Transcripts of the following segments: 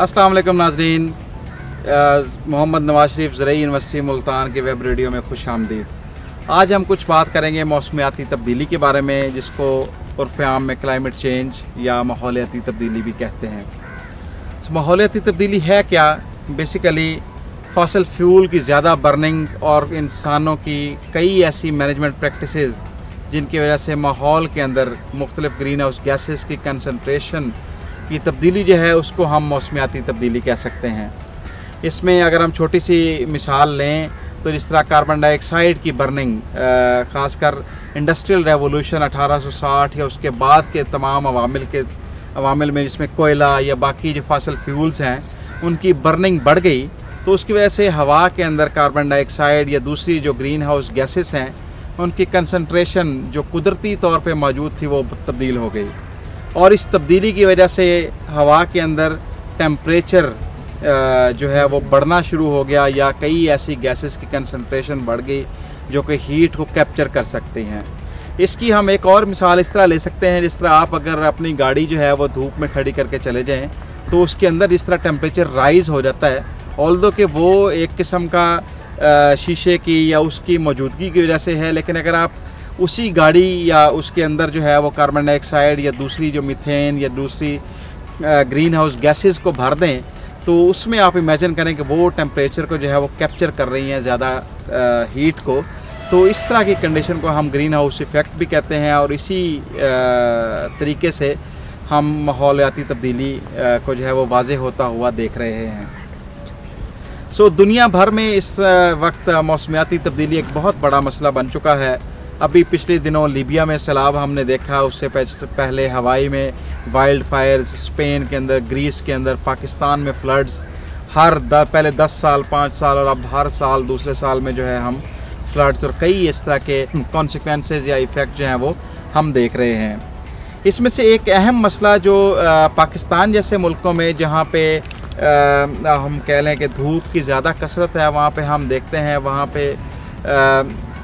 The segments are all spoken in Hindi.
अस्सलाम वालेकुम नाज़रीन, मोहम्मद नवाज शरीफ ज़रई यूनिवर्सिटी मुल्तान के वेब रेडियो में खुश आमदीद। आज हम कुछ बात करेंगे मौसमियाती तब्दीली के बारे में, जिसको उर्फ़ आम में क्लाइमेट चेंज या माहौलियाती तब्दीली भी कहते हैं। माहौलियाती तब्दीली है क्या? बेसिकली फॉसिल फ्यूल की ज़्यादा बर्निंग और इंसानों की कई ऐसी मैनेजमेंट प्रैक्टिसेस जिनकी वजह से माहौल के अंदर मुख्तलिफ ग्रीन हाउस गैसेस की कंसनट्रेशन की तब्दीली जो है उसको हम मौसमियाती तब्दीली कह सकते हैं। इसमें अगर हम छोटी सी मिसाल लें तो जिस तरह कार्बन डाइऑक्साइड की बर्निंग, ख़ासकर इंडस्ट्रियल रेवोल्यूशन 1860 या उसके बाद के तमाम अवामिल में जिसमें कोयला या बाकी जो फॉसिल फ्यूल्स हैं उनकी बर्निंग बढ़ गई, तो उसकी वजह से हवा के अंदर कार्बन डाइऑक्साइड या दूसरी जो ग्रीन हाउस गैसेस हैं उनकी कंसंट्रेशन जो कुदरती तौर पे मौजूद थी वो तब्दील हो गई। और इस तब्दीली की वजह से हवा के अंदर टेम्परेचर जो है वो बढ़ना शुरू हो गया, या कई ऐसी गैसेस की कंसंट्रेशन बढ़ गई जो कि हीट को कैप्चर कर सकती हैं। इसकी हम एक और मिसाल इस तरह ले सकते हैं, जिस तरह आप अगर अपनी गाड़ी जो है वो धूप में खड़ी करके चले जाएं तो उसके अंदर जिस तरह टेम्परेचर राइज़ हो जाता है, ऑल्दो कि वो एक किस्म का शीशे की या उसकी मौजूदगी की वजह से है, लेकिन अगर आप उसी गाड़ी या उसके अंदर जो है वो कार्बन डाइऑक्साइड या दूसरी जो मीथेन या दूसरी ग्रीन हाउस गैसेस को भर दें तो उसमें आप इमेजिन करें कि वो टेम्परेचर को जो है वो कैप्चर कर रही हैं ज़्यादा हीट को। तो इस तरह की कंडीशन को हम ग्रीन हाउस इफ़ेक्ट भी कहते हैं, और इसी तरीके से हम माहौलियाती तब्दीली को जो है वो वाज़ेह होता हुआ देख रहे हैं। दुनिया भर में इस वक्त मौसमियाती तब्दीली एक बहुत बड़ा मसला बन चुका है। अभी पिछले दिनों लीबिया में सैलाब हमने देखा, उससे पहले हवाई में वाइल्ड फायर्स, स्पेन के अंदर, ग्रीस के अंदर, पाकिस्तान में फ्लड्स, पहले 10 साल 5 साल और अब हर साल दूसरे साल में जो है हम फ्लड्स और कई इस तरह के कॉन्सिक्वेंसेस या इफ़ेक्ट जो हैं वो हम देख रहे हैं। इसमें से एक अहम मसला जो पाकिस्तान जैसे मुल्कों में जहाँ पे हम कह लें कि धूप की ज़्यादा कसरत है, वहाँ पे हम देखते हैं वहाँ पे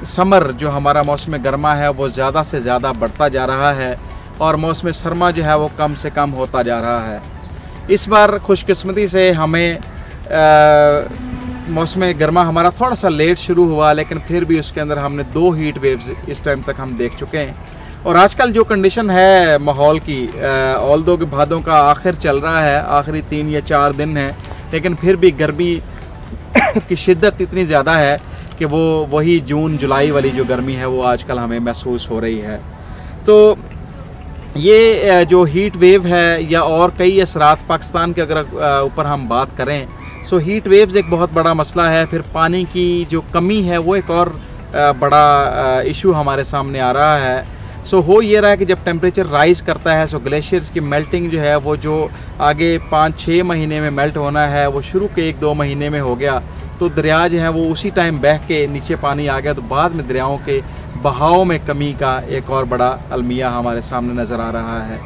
समर जो हमारा मौसम गर्मा है वो ज़्यादा से ज़्यादा बढ़ता जा रहा है और मौसम सरमा जो है वो कम से कम होता जा रहा है। इस बार खुशकिस्मती से हमें मौसम गर्मा हमारा थोड़ा सा लेट शुरू हुआ, लेकिन फिर भी उसके अंदर हमने 2 हीट वेव्स इस टाइम तक हम देख चुके हैं। और आजकल जो कंडीशन है माहौल की, ऑल्दो के भादों का आखिर चल रहा है, आखिरी 3 या 4 दिन हैं, लेकिन फिर भी गर्मी की शिद्दत इतनी ज़्यादा है कि वो वही जून जुलाई वाली जो गर्मी है वो आजकल हमें महसूस हो रही है। तो ये जो हीट वेव है या और कई असरात पाकिस्तान के अगर ऊपर हम बात करें, हीट वेव्स एक बहुत बड़ा मसला है। फिर पानी की जो कमी है वो एक और बड़ा इशू हमारे सामने आ रहा है। हो ये रहा है कि जब टेम्परेचर राइज़ करता है ग्लेशियर्स की मेल्टिंग जो है वो जो आगे 5-6 महीने में मेल्ट होना है वो शुरू के 1-2 महीने में हो गया, तो दरिया जो है वो उसी टाइम बह के नीचे पानी आ गया, तो बाद में दरियाओं के बहाव में कमी का एक और बड़ा अलमिया हमारे सामने नज़र आ रहा है।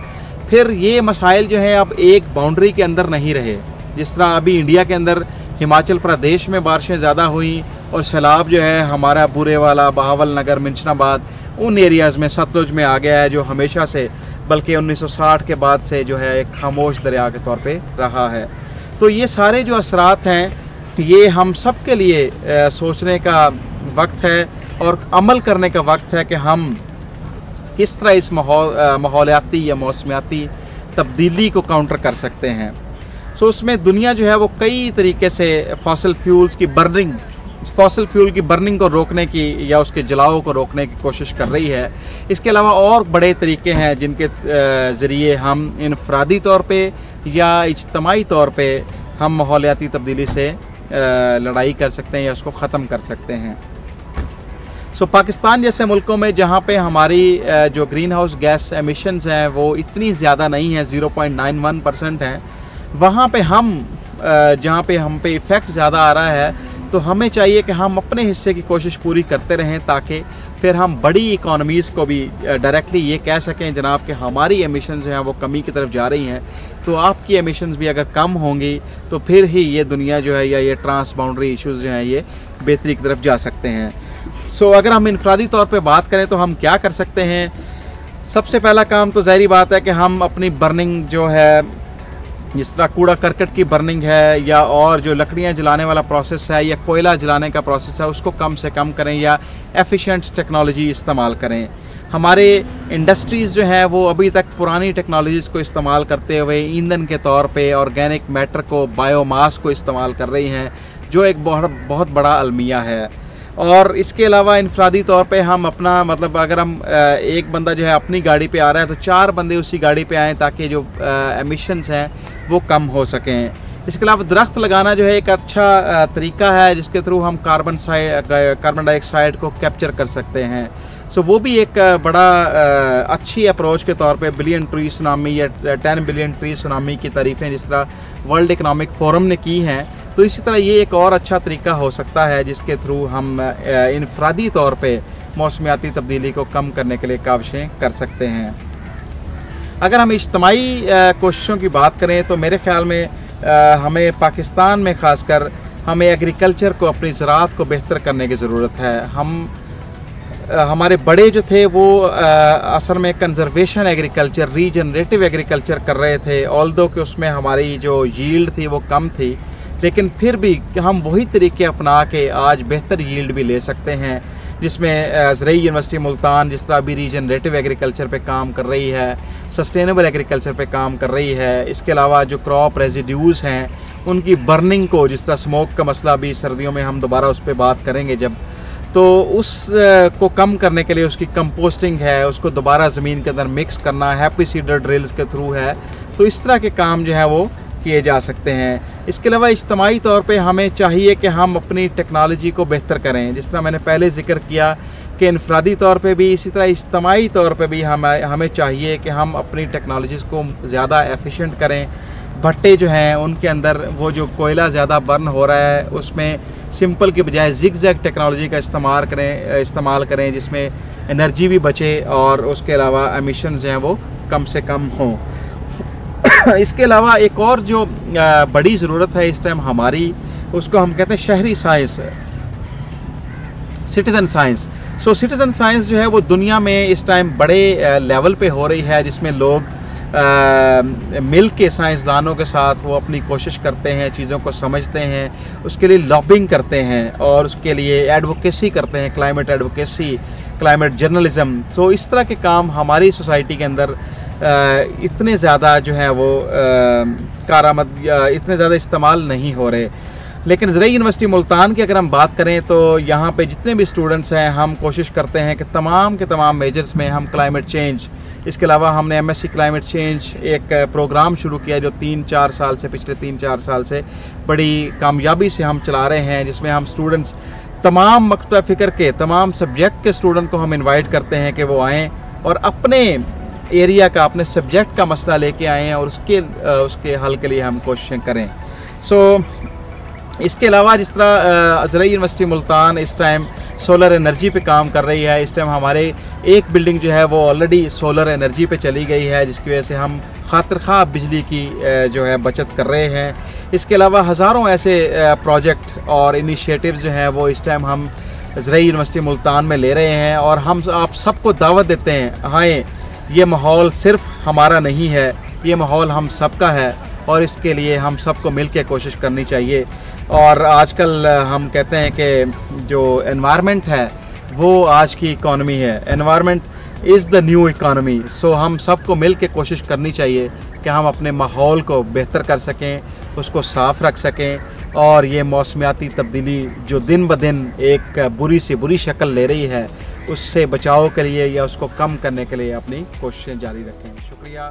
फिर ये मसाइल जो हैं अब एक बाउंड्री के अंदर नहीं रहे। जिस तरह अभी इंडिया के अंदर हिमाचल प्रदेश में बारिशें ज़्यादा हुई और सैलाब जो है हमारा बुरेवाला, बहावल नगर, मिंशनाबाद उन एरियाज़ में सतलुज में आ गया है, जो हमेशा से बल्कि 1960 के बाद से जो है एक खामोश दरिया के तौर पे रहा है। तो ये सारे जो असरात हैं ये हम सब के लिए सोचने का वक्त है और अमल करने का वक्त है कि हम किस तरह इस माहौलियाती या मौसमियाती तब्दीली को काउंटर कर सकते हैं। उसमें दुनिया जो है वो कई तरीके से फॉसिल फ्यूल की बर्निंग को रोकने की या उसके जलाओ को रोकने की कोशिश कर रही है। इसके अलावा और बड़े तरीके हैं जिनके ज़रिए हम इनफरादी तौर पे या इज्तमाई तौर पे हम माहौलियाती तब्दीली से लड़ाई कर सकते हैं या उसको ख़त्म कर सकते हैं। पाकिस्तान जैसे मुल्कों में जहाँ पे हमारी जो ग्रीन हाउस गैस एमिशंस हैं वो इतनी ज़्यादा नहीं है, 0.91% हैं, वहाँ पे हम जहाँ पे हम पे इफ़ेक्ट ज़्यादा आ रहा है, तो हमें चाहिए कि हम अपने हिस्से की कोशिश पूरी करते रहें ताकि फिर हम बड़ी इकोनॉमीज़ को भी डायरेक्टली ये कह सकें जनाब कि हमारी एमिशंस जो हैं वो कमी की तरफ जा रही हैं, तो आपकी एमिशंस भी अगर कम होंगी तो फिर ही ये दुनिया जो है या ये ट्रांस बाउंड्री इश्यूज़ जो हैं ये बेहतरी की तरफ जा सकते हैं। अगर हम इनफरादी तौर पे बात करें तो हम क्या कर सकते हैं? सबसे पहला काम तो ज़ाहिरी बात है कि हम अपनी बर्निंग जो है जिस तरह कूड़ा करकट की बर्निंग है या और जो लकड़ियाँ जलाने वाला प्रोसेस है या कोयला जलाने का प्रोसेस है उसको कम से कम करें या एफिशिएंट टेक्नोलॉजी इस्तेमाल करें। हमारे इंडस्ट्रीज़ जो हैं वो अभी तक पुरानी टेक्नोलॉजीज़ को इस्तेमाल करते हुए ईंधन के तौर पे ऑर्गेनिक मैटर को, बायोमास को इस्तेमाल कर रही हैं, जो एक बहुत बड़ा अलमिया है। और इसके अलावा इनफरादी तौर पे हम अपना मतलब अगर हम एक बंदा जो है अपनी गाड़ी पे आ रहा है तो 4 बंदे उसी गाड़ी पे आएँ ताकि जो एमिशंस हैं वो कम हो सकें। इसके अलावा दरख्त लगाना जो है एक अच्छा तरीका है जिसके थ्रू हम कार्बन डाइऑक्साइड को कैप्चर कर सकते हैं। सो वो भी एक बड़ा अच्छी अप्रोच के तौर पे बिलियन ट्री सुनामी या 10 बिलियन ट्री सुनामी की तारीफ़ें जिस तरह वर्ल्ड इकनॉमिक फोरम ने की हैं, तो इसी तरह ये एक और अच्छा तरीका हो सकता है जिसके थ्रू हम इनफरादी तौर पे मौसमियाती तब्दीली को कम करने के लिए काविशें कर सकते हैं। अगर हम इज्तमाही कोशिशों की बात करें तो मेरे ख़्याल में हमें पाकिस्तान में ख़ासकर हमें एग्रीकल्चर को, अपनी ज़राअत को बेहतर करने की ज़रूरत है। हमारे बड़े जो थे वो असल में कंजर्वेशन एग्रीकल्चर, रीजनरेटिव एग्रीकल्चर कर रहे थे, ऑल्दो कि उसमें हमारी जो यील्ड थी वो कम थी, लेकिन फिर भी हम वही तरीके अपना के आज बेहतर यील्ड भी ले सकते हैं, जिसमें ज़रई यूनिवर्सिटी मुल्तान जिस तरह अभी रीजनरेटिव एग्रीकल्चर पे काम कर रही है, सस्टेनेबल एग्रीकल्चर पे काम कर रही है। इसके अलावा जो क्रॉप रेजिड्यूज़ हैं उनकी बर्निंग को, जिस तरह स्मोक का मसला भी सर्दियों में हम दोबारा उस पर बात करेंगे जब, तो उस को कम करने के लिए उसकी कंपोस्टिंग है, उसको दोबारा ज़मीन के अंदर मिक्स करना हैप्पी सीडर ड्रिल्स के थ्रू है। तो इस तरह के काम जो है वो किए जा सकते हैं। इसके अलावा इज्तमाही तौर पे हमें चाहिए कि हम अपनी टेक्नोलॉजी को बेहतर करें, जिस तरह मैंने पहले ज़िक्र किया कि इनफरादी तौर पे भी, इसी तरह इज्तमाही तौर पे भी हमें चाहिए कि हम अपनी टेक्नोलॉजीज़ को ज़्यादा एफिशिएंट करें। भट्टे जो हैं उनके अंदर वो जो कोयला ज़्यादा बर्न हो रहा है उसमें सिंपल के बजाय ज़िगज़ैग टेक्नोलॉजी का इस्तेमाल करें जिसमें एनर्जी भी बचे और उसके अलावा एमिशंस जो हैं वो कम से कम हों। इसके अलावा एक और जो बड़ी ज़रूरत है इस टाइम हमारी, उसको हम कहते हैं शहरी साइंस, सिटीज़न साइंस। सो सिटीज़न साइंस जो है वो दुनिया में इस टाइम बड़े लेवल पे हो रही है, जिसमें लोग मिल के साइंसदानों के साथ वो अपनी कोशिश करते हैं, चीज़ों को समझते हैं, उसके लिए लॉबिंग करते हैं और उसके लिए एडवोकेसी करते हैं, क्लाइमेट एडवोकेसी, क्लाइमेट जर्नलिज़म। सो इस तरह के काम हमारी सोसाइटी के अंदर इतने ज़्यादा जो है वो कारामद या इतने ज़्यादा इस्तेमाल नहीं हो रहे। लेकिन ज़रई यूनिवर्सिटी मुल्तान की अगर हम बात करें तो यहाँ पे जितने भी स्टूडेंट्स हैं हम कोशिश करते हैं कि तमाम के तमाम मेजर्स में हम क्लाइमेट चेंज, इसके अलावा हमने MSc क्लाइमेट चेंज एक प्रोग्राम शुरू किया जो पिछले 3-4 साल से बड़ी कामयाबी से हम चला रहे हैं, जिसमें हम स्टूडेंट्स तमाम मकतब फ़िक्र के तमाम सब्जेक्ट के स्टूडेंट को हम इन्वाइट करते हैं कि वो आएँ और अपने एरिया का, अपने सब्जेक्ट का मसला लेके आएँ और उसके हल के लिए हम कोशिशें करें। सो इसके अलावा जिस तरह ज़रई यूनिवर्सिटी मुल्तान इस टाइम सोलर एनर्जी पे काम कर रही है, इस टाइम हमारे एक बिल्डिंग जो है वो ऑलरेडी सोलर एनर्जी पे चली गई है, जिसकी वजह से हम खातिर ख़्वाह बिजली की जो है बचत कर रहे हैं। इसके अलावा हज़ारों ऐसे प्रोजेक्ट और इनिशिएटिव्स जो हैं वो इस टाइम हम ज़रई यूनिवर्सिटी मुल्तान में ले रहे हैं और हम आप सबको दावत देते हैं, हाँ ये माहौल सिर्फ हमारा नहीं है, ये माहौल हम सबका है और इसके लिए हम सबको मिल के कोशिश करनी चाहिए। और आजकल हम कहते हैं कि जो एनवायरनमेंट है वो आज की इकॉनमी है, environment is the new economy. So हम सबको मिल के कोशिश करनी चाहिए कि हम अपने माहौल को बेहतर कर सकें, उसको साफ़ रख सकें और ये मौसमियाती तब्दीली जो दिन ब दिन एक बुरी से बुरी शक्ल ले रही है, उससे बचाव के लिए या उसको कम करने के लिए अपनी कोशिशें जारी रखें। शुक्रिया।